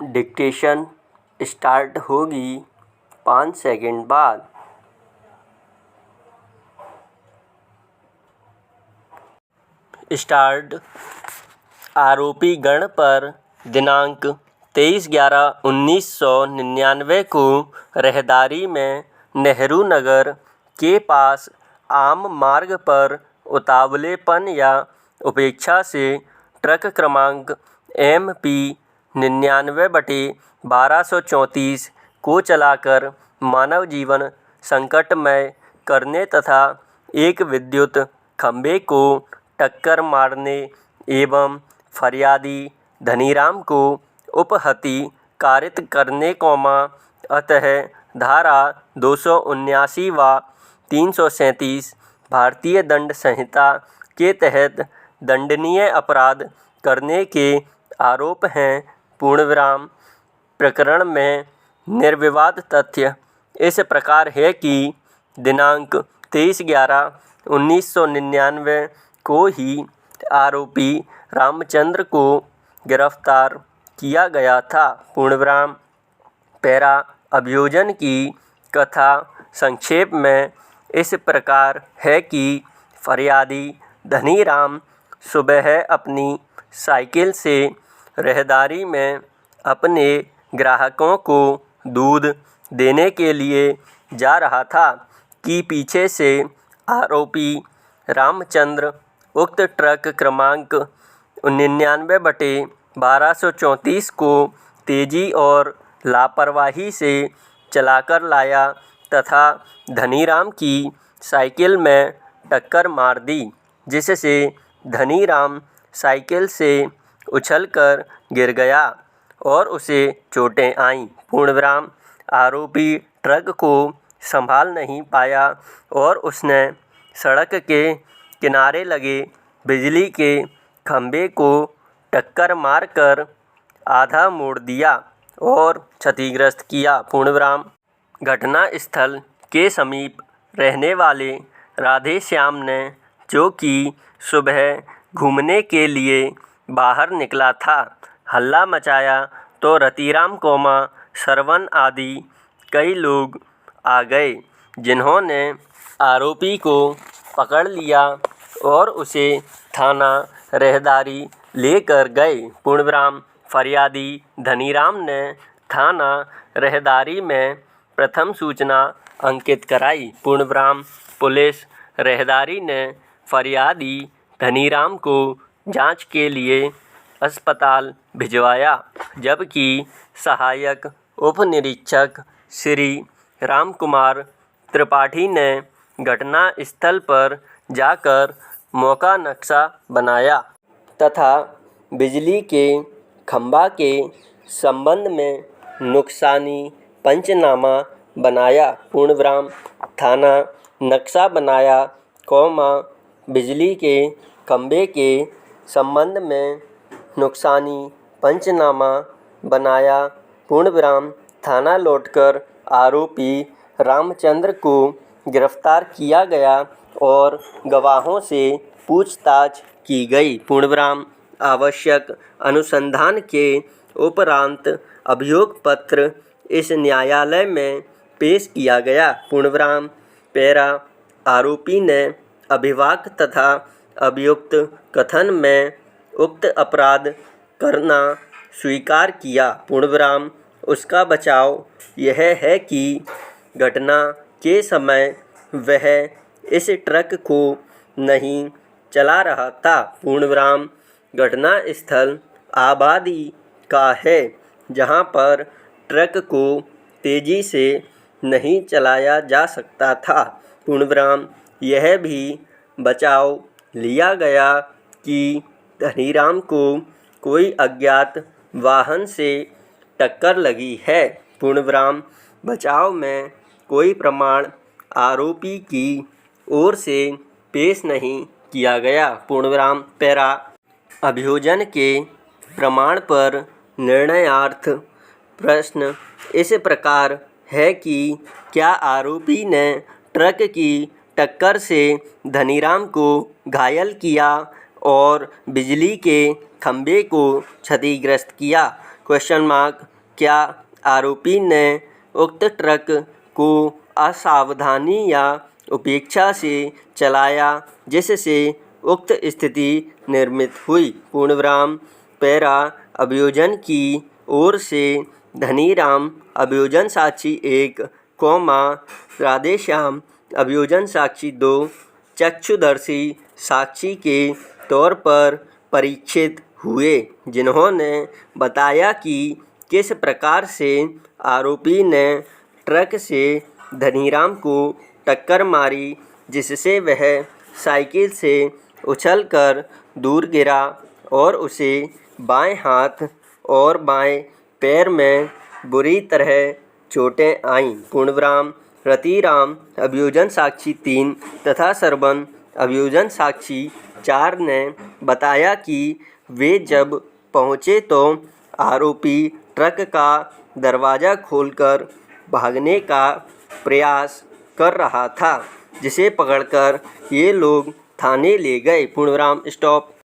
Dictation start होगी 5 second बाद। Start. आरोपी गण पर दिनांक 23/11/1999 को रहदारी में नेहरू नगर के पास आम मार्ग पर उतावलेपन या उपेक्षा से ट्रक क्रमांक MP 99/1234 को चलाकर मानव जीवन संकटमय करने तथा एक विद्युत खंभे को टक्कर मारने एवं फरियादी धनीराम को उपहति कारित करने, अतः धारा 279 व 337 भारतीय दंड संहिता के तहत दंडनीय अपराध करने के आरोप हैं। पूर्णविराम। प्रकरण में निर्विवाद तथ्य इस प्रकार है कि दिनांक 23/11/1999 को ही आरोपी रामचंद्र को गिरफ्तार किया गया था। पूर्णविराम। पैरा। अभियोजन की कथा संक्षेप में इस प्रकार है कि फरियादी धनीराम सुबह अपनी साइकिल से रहदारी में अपने ग्राहकों को दूध देने के लिए जा रहा था कि पीछे से आरोपी रामचंद्र उक्त ट्रक क्रमांक 99/1234 को तेजी और लापरवाही से चलाकर लाया तथा धनीराम की साइकिल में टक्कर मार दी, जिससे धनीराम साइकिल से उछलकर गिर गया और उसे चोटें आईं। पूर्णविराम। आरोपी ट्रक को संभाल नहीं पाया और उसने सड़क के किनारे लगे बिजली के खंभे को टक्कर मारकर आधा मोड़ दिया और क्षतिग्रस्त किया। पूर्णविराम। घटना स्थल के समीप रहने वाले राधेश्याम ने, जो कि सुबह घूमने के लिए बाहर निकला था, हल्ला मचाया तो रतिराम, श्रवण आदि कई लोग आ गए, जिन्होंने आरोपी को पकड़ लिया और उसे थाना रहदारी लेकर गए। पूर्णविराम। फरियादी धनीराम ने थाना रहदारी में प्रथम सूचना अंकित कराई। पूर्णविराम। पुलिस रहदारी ने फरियादी धनीराम को जांच के लिए अस्पताल भिजवाया, जबकि सहायक उप निरीक्षक श्री रामकुमार त्रिपाठी ने घटना स्थल पर जाकर मौका नक्शा बनाया तथा बिजली के खंभा के संबंध में नुकसानी पंचनामा बनाया। पूर्णविराम। थाना नक्शा बनाया, बिजली के खंभे के संबंध में नुकसानी पंचनामा बनाया। पूर्णविराम। थाना लौटकर आरोपी रामचंद्र को गिरफ्तार किया गया और गवाहों से पूछताछ की गई। पूर्णविराम। आवश्यक अनुसंधान के उपरांत अभियोग पत्र इस न्यायालय में पेश किया गया। पूर्णविराम। पैरा। आरोपी ने अभिभाषक तथा अभियुक्त कथन में उक्त अपराध करना स्वीकार किया। पूर्णविराम। उसका बचाव यह है कि घटना के समय वह इस ट्रक को नहीं चला रहा था। पूर्णविराम। घटना स्थल आबादी का है, जहां पर ट्रक को तेजी से नहीं चलाया जा सकता था। पूर्णविराम। यह भी बचाव लिया गया कि धनीराम को कोई अज्ञात वाहन से टक्कर लगी है। पूर्णविराम। बचाव में कोई प्रमाण आरोपी की ओर से पेश नहीं किया गया। पूर्णविराम। पैरा। अभियोजन के प्रमाण पर निर्णयार्थ प्रश्न इस प्रकार है कि क्या आरोपी ने ट्रक की टक्कर से धनीराम को घायल किया और बिजली के खंभे को क्षतिग्रस्त किया? क्वेश्चन मार्क क्या आरोपी ने उक्त ट्रक को असावधानी या उपेक्षा से चलाया जिससे उक्त स्थिति निर्मित हुई? पूर्णविराम पैरा अभियोजन की ओर से धनीराम अभियोजन साक्षी 1, राधेश्याम अभियोजन साक्षी 2 चक्षुदर्शी साक्षी के तौर पर परीक्षित हुए, जिन्होंने बताया कि किस प्रकार से आरोपी ने ट्रक से धनीराम को टक्कर मारी जिससे वह साइकिल से उछलकर दूर गिरा और उसे बाएं हाथ और बाएं पैर में बुरी तरह चोटें आईं। पूर्णविराम रतिराम अभियोजन साक्षी 3 तथा सरबन अभियोजन साक्षी 4 ने बताया कि वे जब पहुंचे तो आरोपी ट्रक का दरवाज़ा खोलकर भागने का प्रयास कर रहा था, जिसे पकड़कर ये लोग थाने ले गए। पूर्णविराम स्टॉप।